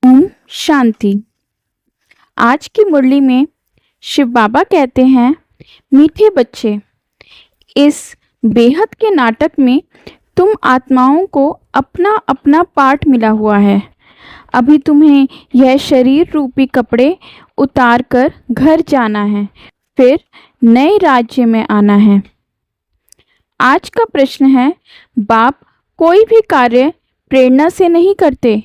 ओम शांति। आज की मुरली में शिव बाबा कहते हैं, मीठे बच्चे, इस बेहद के नाटक में तुम आत्माओं को अपना अपना पार्ट मिला हुआ है। अभी तुम्हें यह शरीर रूपी कपड़े उतार कर घर जाना है, फिर नए राज्य में आना है। आज का प्रश्न है, बाप कोई भी कार्य प्रेरणा से नहीं करते,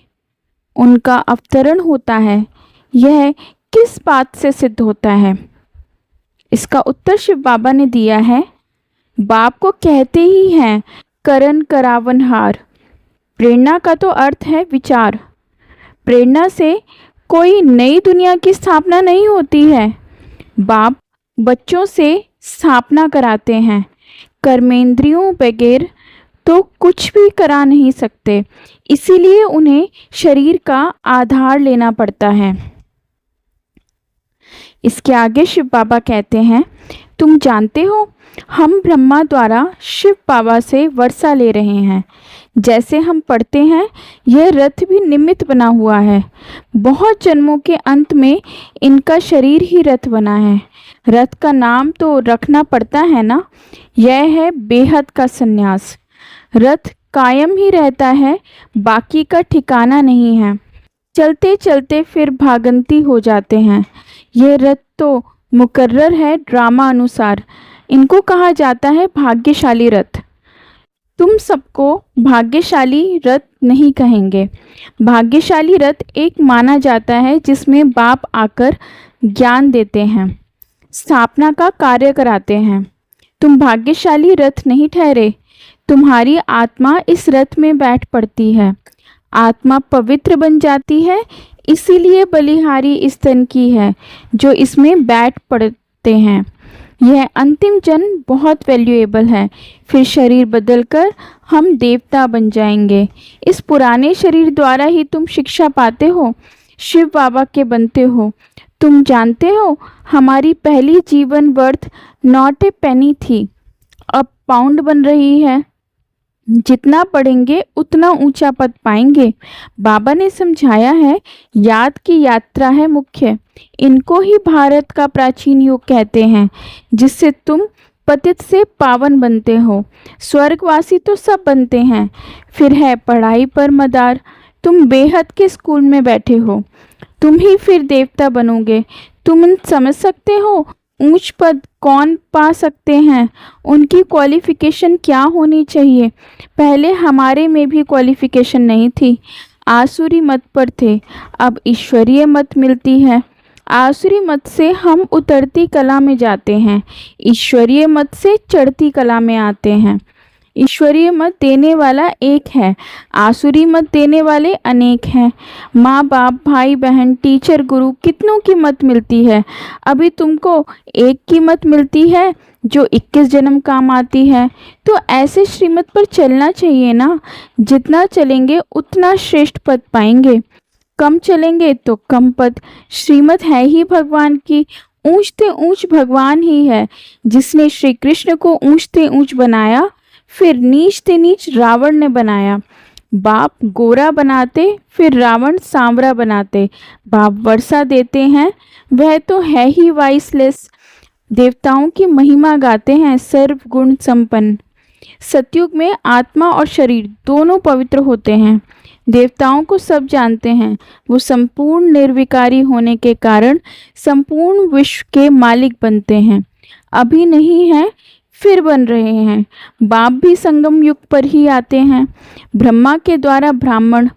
उनका अवतरण होता है। यह किस बात से सिद्ध होता है? इसका उत्तर शिव बाबा ने दिया है, बाप को कहते ही हैं करन करावनहार। प्रेरणा का तो अर्थ है विचार। प्रेरणा से कोई नई दुनिया की स्थापना नहीं होती है। बाप बच्चों से स्थापना कराते हैं। कर्मेंद्रियों बगैर तो कुछ भी करा नहीं सकते, इसीलिए उन्हें शरीर का आधार लेना पड़ता है। इसके आगे शिव बाबा कहते हैं, तुम जानते हो हम ब्रह्मा द्वारा शिव बाबा से वर्षा ले रहे हैं। जैसे हम पढ़ते हैं, यह रथ भी निमित्त बना हुआ है। बहुत जन्मों के अंत में इनका शरीर ही रथ बना है। रथ का नाम तो रखना पड़ता है ना। यह है बेहद का संन्यास। रथ कायम ही रहता है, बाकी का ठिकाना नहीं है। चलते चलते फिर भागंती हो जाते हैं। यह रथ तो मुकर्रर है ड्रामा अनुसार। इनको कहा जाता है भाग्यशाली रथ। तुम सबको भाग्यशाली रथ नहीं कहेंगे। भाग्यशाली रथ एक माना जाता है जिसमें बाप आकर ज्ञान देते हैं, स्थापना का कार्य कराते हैं। तुम भाग्यशाली रथ नहीं ठहरे। तुम्हारी आत्मा इस रथ में बैठ पड़ती है। आत्मा पवित्र बन जाती है, इसीलिए बलिहारी इस तन की है जो इसमें बैठ पड़ते हैं। यह अंतिम जन्म बहुत वैल्यूएबल है। फिर शरीर बदलकर हम देवता बन जाएंगे। इस पुराने शरीर द्वारा ही तुम शिक्षा पाते हो, शिव बाबा के बनते हो। तुम जानते हो हमारी पहली जीवन वर्थ नॉट ए पेनी थी, अब पाउंड बन रही है। जितना पढ़ेंगे उतना ऊंचा पद पाएंगे। बाबा ने समझाया है, याद की यात्रा है मुख्य। इनको ही भारत का प्राचीन युग कहते हैं, जिससे तुम पतित से पावन बनते हो। स्वर्गवासी तो सब बनते हैं। फिर है पढ़ाई पर मदार। तुम बेहद के स्कूल में बैठे हो, तुम ही फिर देवता बनोगे। तुम समझ सकते हो ऊंच पद कौन पा सकते हैं, उनकी क्वालिफिकेशन क्या होनी चाहिए। पहले हमारे में भी क्वालिफिकेशन नहीं थी, आसुरी मत पर थे, अब ईश्वरीय मत मिलती है। आसुरी मत से हम उतरती कला में जाते हैं, ईश्वरीय मत से चढ़ती कला में आते हैं। ईश्वरीय मत देने वाला एक है, आसुरी मत देने वाले अनेक हैं। माँ बाप, भाई बहन, टीचर, गुरु, कितनों की मत मिलती है। अभी तुमको एक की मत मिलती है जो 21 जन्म काम आती है। तो ऐसे श्रीमत पर चलना चाहिए ना। जितना चलेंगे उतना श्रेष्ठ पद पाएंगे, कम चलेंगे तो कम पद। श्रीमत है ही भगवान की, ऊंचते ऊंच भगवान ही है जिसने श्री कृष्ण को ऊंचते ऊंच बनाया, फिर नीचते नीच रावण ने बनाया। बाप गोरा बनाते, फिर रावण सांवरा बनाते। बाप वर्षा देते हैं, वह तो है ही वाइसलेस। देवताओं की महिमा गाते हैं सर्व गुण संपन्न। सतयुग में आत्मा और शरीर दोनों पवित्र होते हैं। देवताओं को सब जानते हैं। वो संपूर्ण निर्विकारी होने के कारण संपूर्ण विश्व के मालिक बनते हैं। अभी नहीं है, फिर बन रहे हैं। बाप भी संगम युग पर ही आते हैं। ब्रह्मा के द्वारा ब्राह्मण,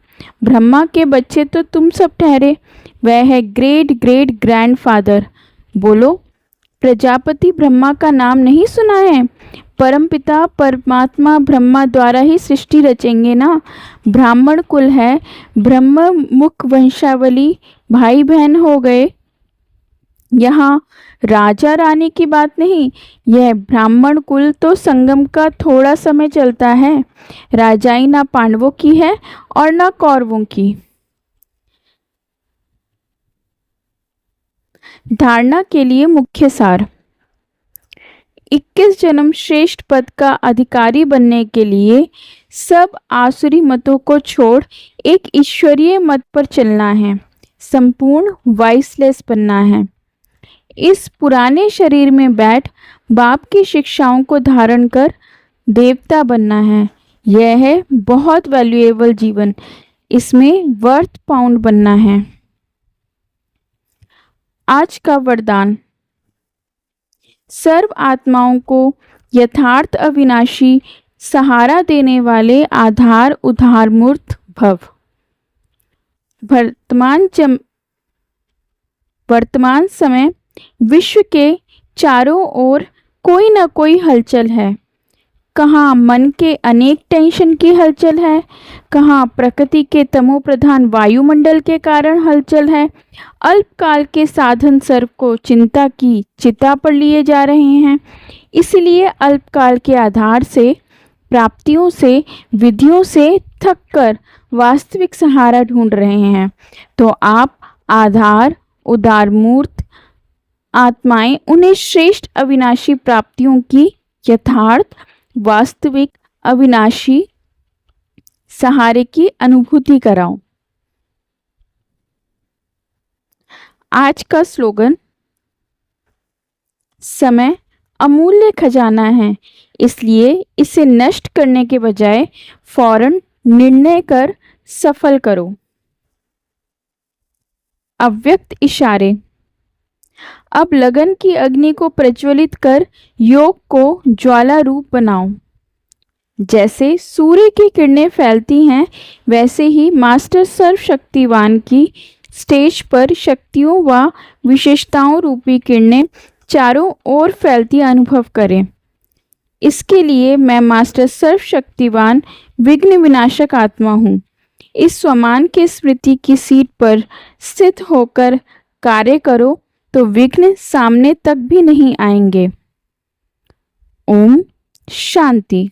ब्रह्मा के बच्चे तो तुम सब ठहरे। वह है ग्रेट ग्रेट ग्रैंडफादर। बोलो, प्रजापति ब्रह्मा का नाम नहीं सुना है? परमपिता परमात्मा ब्रह्मा द्वारा ही सृष्टि रचेंगे ना। ब्राह्मण कुल है, ब्रह्म मुख वंशावली, भाई बहन हो गए। यहाँ राजा रानी की बात नहीं, यह ब्राह्मण कुल तो संगम का थोड़ा समय चलता है। राजाई ना पांडवों की है और ना कौरवों की। धारणा के लिए मुख्य सार। 21 जन्म श्रेष्ठ पद का अधिकारी बनने के लिए सब आसुरी मतों को छोड़ एक ईश्वरीय मत पर चलना है, संपूर्ण वाइसलेस बनना है। इस पुराने शरीर में बैठ बाप की शिक्षाओं को धारण कर देवता बनना है। यह है बहुत वैल्यूएबल जीवन। इसमें वर्थ पाउंड बनना है। आज का वरदान। सर्व आत्माओं को यथार्थ अविनाशी सहारा देने वाले आधार उधार मूर्त भव। वर्तमान समय विश्व के चारों ओर कोई न कोई हलचल है। कहाँ मन के अनेक टेंशन की हलचल है, कहाँ प्रकृति के तमो प्रधान वायुमंडल के कारण हलचल है। अल्पकाल के साधन सर्व को चिंता की चिता पर लिए जा रहे हैं। इसलिए अल्पकाल के आधार से, प्राप्तियों से, विधियों से थक कर वास्तविक सहारा ढूंढ रहे हैं। तो आप आधार उदारमूर्त आत्माएं उन्हें श्रेष्ठ अविनाशी प्राप्तियों की यथार्थ वास्तविक अविनाशी सहारे की अनुभूति कराओ। आज का स्लोगन। समय अमूल्य खजाना है, इसलिए इसे नष्ट करने के बजाय फौरन निर्णय कर सफल करो। अव्यक्त इशारे। अब लगन की अग्नि को प्रज्वलित कर योग को ज्वाला रूप बनाओ। जैसे सूर्य की किरणें फैलती हैं, वैसे ही मास्टर सर्वशक्तिवान की स्टेज पर शक्तियों व विशेषताओं रूपी किरणें चारों ओर फैलती अनुभव करें। इसके लिए मैं मास्टर सर्वशक्तिवान विघ्न विनाशक आत्मा हूँ। इस स्वमान के स्मृति की सीट पर स्थित होकर कार्य करो तो विघ्न सामने तक भी नहीं आएंगे। ओम शांति।